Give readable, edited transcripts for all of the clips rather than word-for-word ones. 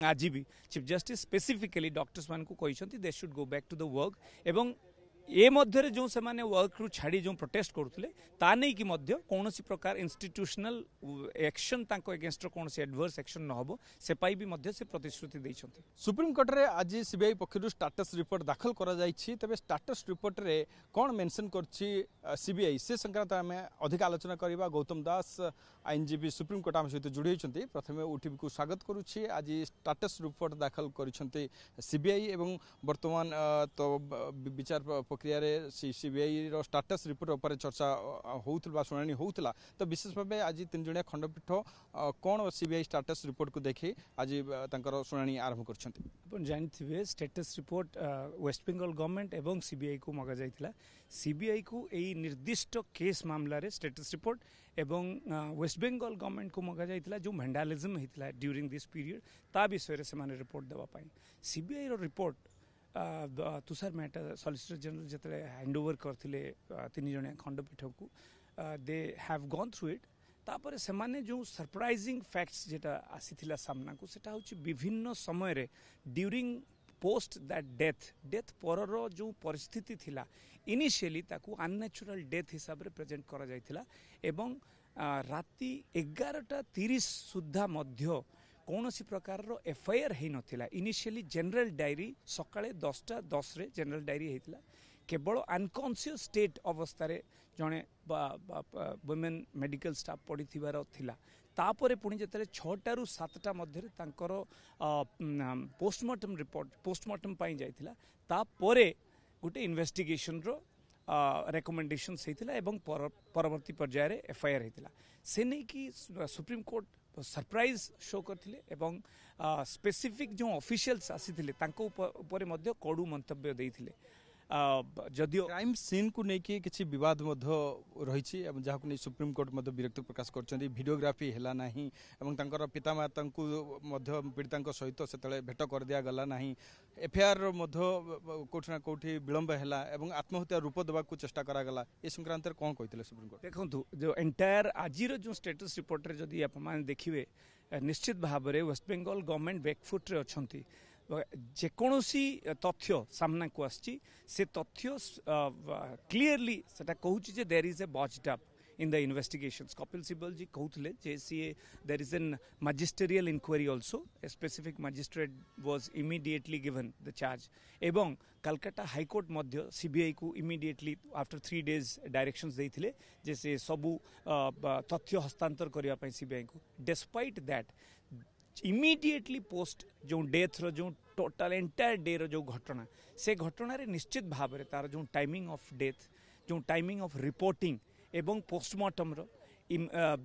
आज भी chief justice specifically doctors मान को कहते they should go back to the work एवं ए मध्य जो से वर्क रु छाड़ी जो प्रोटेस्ट करुले ता नहीं कि कौन प्रकार इंस्टीट्यूशनल एक्शन एगेंस्ट कौन एडवर्स एक्शन न हो से पाई भी से प्रतिश्रुति देइछन्ति। सुप्रीम कोर्ट रे आज सीबीआई पक्षर स्टाटस रिपोर्ट दाखल करा जायछि तबे स्टाटस रिपोर्ट रे कौन मेंशन करछि सीबीआई से संक्रांत आम अधिक आलोचना करबा। गौतम दास आईनजीबी सुप्रीम कोर्ट आम सहित जोड़ी होइछन्ति। प्रथमे ओटीवी को स्वागत करुछि। आज स्टाटस रिपोर्ट दाखल करिछन्ति सीबीआई एवं वर्तमान तो विचार प्रक्रिया सीबीआई रो स्टाटस रिपोर्ट उपर चर्चा होउतला सुनानी होउतला तो विशेष भाव आज 3 जणिया खंडपीठ कौन सीबीआई स्टाटस रिपोर्ट को देखि आज तांकर सुनानी आरंभ करछन्ति। अपन जानथिबे status report West Bengal government एवं सीबीआई को मगा जाइतिला। सीबीआई को एई निर्दिष्ट केस मामला रे स्टेटस रिपोर्ट एवं वेस्ट बेंगल गवर्नमेंट को मगा जाइतिला जो वैंडलिज्म हितला ड्यूरिंग दिस पीरियड ता विषय रे से माने रिपोर्ट देबा पई सीबीआई रो report Tushar Mehta solicitor general जो हैंड ओवर करथिले 3 जणिया खंडपीठ को they have gone through it तापर से माने जो सरप्राइजिंग फैक्ट्स जेटा आसीथिला सामना को सेटा होची विभिन्न समय रे ड्यूरिंग पोस्ट दैट डेथ परर जो परिस्थिति थिला इनिशियली ताकू अननेचुरल डेथ हिसाब रे प्रेजेंट करा जायथिला एवं राति 11:30 सुद्धा मध्य कौन सी प्रकार एफआईआर हो नाला। इनिशियली जनरल डायरी सकाळे 10:10 रे जनरल डायरी होता केवल अनकॉन्शियस स्टेट अवस्था जड़े वुमेन मेडिकल स्टाफ पड़ी तापर पुणी जो 6टा ରୁ 7टा मध्य पोस्टमार्टम रिपोर्ट पोस्टमार्टम जाइथिला तापरे गोटे इन्वेस्टिगेशन रो रेकमेंडेशन होता परवर्ती पर्यायर एफआईआर होता से नहीं कि सुप्रीम कोर्ट सरप्राइज शो करथिले एवं स्पेसिफिक जो ऑफिशियल्स आसीथिले तांको ऊपर मध्य कड़ू मंतव्य देइथिले। जदियो क्राइम सीन को लेकिन किसी विवाद रही जहाँ को नहीं सुप्रीम कोर्ट विरक्ति प्रकाश कर वीडियोग्राफी है ना और पितामाता पीड़िता सहित से भेट कर दिया गला ना एफआईआर कौट ना कौटी विलंब है आत्महत्या रूप देवा चेष्टा करागला ए संक्रांत कौन कहते सुप्रीम कोर्ट देखो जो एंटायर आज जो स्टेटस रिपोर्ट रे जदि आप देखिए निश्चित भाव में वेस्ट बेंगल गवर्नमेंट बैकफुट रे अच्छी जेकोसी तथ्य सामना को आसी से तथ्य क्लीयरली सेटा कहूची जे there is a botched up in the investigations. Kapil Sibal ji कहते जे see there is an magisterial inquiry also a specific magistrate was immediately given the charge एवं कलकत्ता हाईकोर्ट मध्य सीबीआई को इमीडिएटली आफ्टर 3 days डायरेक्शंस देइथिले जे से सबु तथ्य हस्तांतर करिया पई सीबीआई को डिस्पाइट दैट इमीडिएटली पोस्ट जो डेथ रो जो टोटल एंटायर डे रो जो घटना से घटना रे निश्चित भाव में तार जो टाइमिंग ऑफ डेथ जो टाइमिंग ऑफ रिपोर्टिंग एवं पोस्टमार्टम रो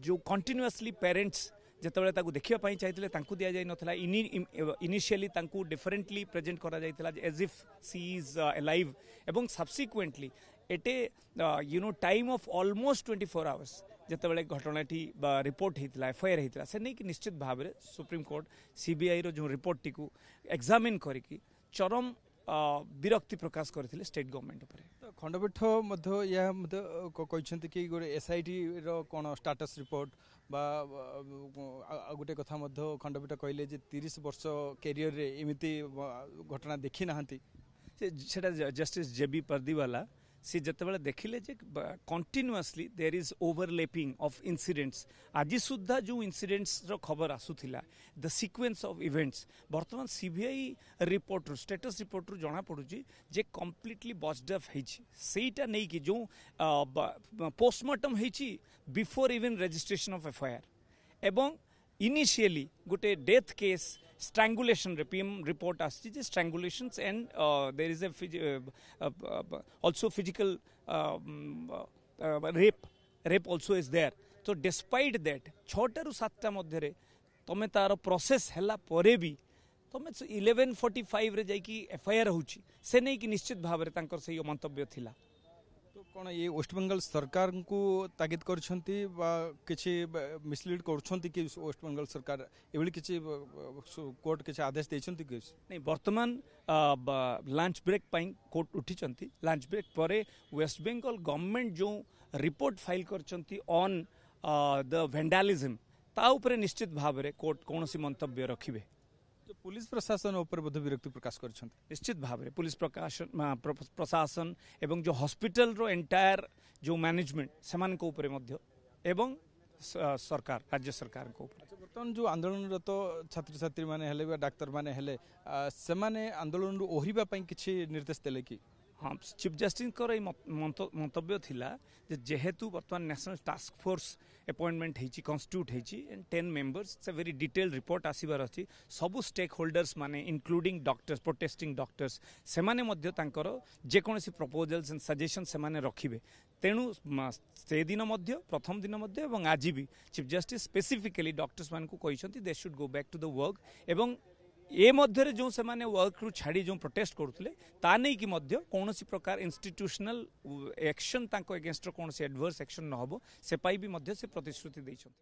जो कंटिन्यूअसली पेरेंट्स जितेबाला ताकू देखिया पाई चाहिए तांकू दिया जाय नथला इनिशियली तांकू डिफरेंटली प्रेजेंट करा जायतिला as if C is alive एवं subsequently Ete time of almost 24 hours जितेबाला घटनाटी report होता एफआईआर होता से नहीं कि निश्चित भाव में सुप्रीम कोर्ट सीबीआई रो जो रिपोर्ट टी एग्जामिन करके चरम विरक्ति प्रकाश करथिले स्टेट गवर्नमेंट ऊपर। खंडपीठ कहते कि गोटे एसआईटी रो कौन स्टाटस रिपोर्ट बा गोटे कथा खंडपीठ कहले 30 वर्ष कैरियर रे एमिति घटना देखी नाहंती सेटा जस्टिस जेबी पर्दीवाला सी जितेबाला देखिले जे continuously there is overlapping of incidents आज सुद्धा जो इंसिडेंट्स रो खबर आसुथिला द सीक्वेंस ऑफ इवेंट्स वर्तमान सीबीआई रिपोर्ट रो स्टेटस रिपोर्ट रो जाना पड़ुची जे कंप्लीटली बॉस्ड अप हेची सेटा नहीं कि जो पोस्टमार्टम हेची before even registration of FIR एवं इनिशियली गोटे death case strangulation pm report aschi strangulations and there is a also physical rape also is there so despite that 6टा ରୁ 7टा मध्य रे तमे तार प्रोसेस हला परे भी तमे 11:45 रे जाई कि एफआईआर होची से नहीं कि निश्चित भाव रे तांकर से मंतव्य थिला। तो कौन ये वेस्ट बेंगल सरकार को तागिद करछंती बा किछि मिसलीड करछंती कि वेस्ट बेंगल सरकार एवली किछि कोर्ट किछि आदेश दैछंती कि नहीं वर्तमान लंच ब्रेक पाई कोर्ट उठिचंती लंच ब्रेक परे वेस्ट बेंगल गवर्नमेंट जो रिपोर्ट फाइल करछंती ऑन द वैंडलिज्म ता ऊपर निश्चित भाव में कोर्ट कौन सी मंतव्य रखिबे। पुलिस प्रशासन ऊपर बोध विरक्ति प्रकाश कर निश्चित भाव में पुलिस प्रशासन एवं जो हॉस्पिटल रो एंटायर जो मैनेजमेंट से सरकार राज्य सरकार को बर्तमान जो आंदोलनरत छात्र छात्री माने डाक्तर माने से आंदोलन ओहरिबा पई किछि निर्देश देले कि हाँ चीफ जस्टिस मंतव्य थिला जेहेतु बर्तमान नेशनल टास्क फोर्स अपॉइंटमेंट होती कन्स्टिट्यूट होती 10 मेंबर्स से वेरी डिटेल रिपोर्ट आसबार अच्छी सबू स्टेक होल्डर्स माने इंक्लूडिंग डॉक्टर्स प्रोटेस्टिंग डॉक्टर्स से माने मध्य तांकर जेकोसी प्रपोजल्स एंड सजेशन से माने रखिबे तेणु से दिन मध्य प्रथम दिन मध्य एवं आज भी चीफ जस्टिस स्पेसिफिकली डॉक्टर्स मान को कहिसंती they should go back to the work एवं ए मध्य जो से माने वर्क रु छाड़ी जो प्रोटेस्ट करते ता नहीं कि मध्य कौन प्रकार इंस्टीट्यूशनल एक्शन तांको एगेंस्ट कौन एडवर्स एक्शन न हो से पाई भी मध्य से प्रतिश्रुति देइछंती।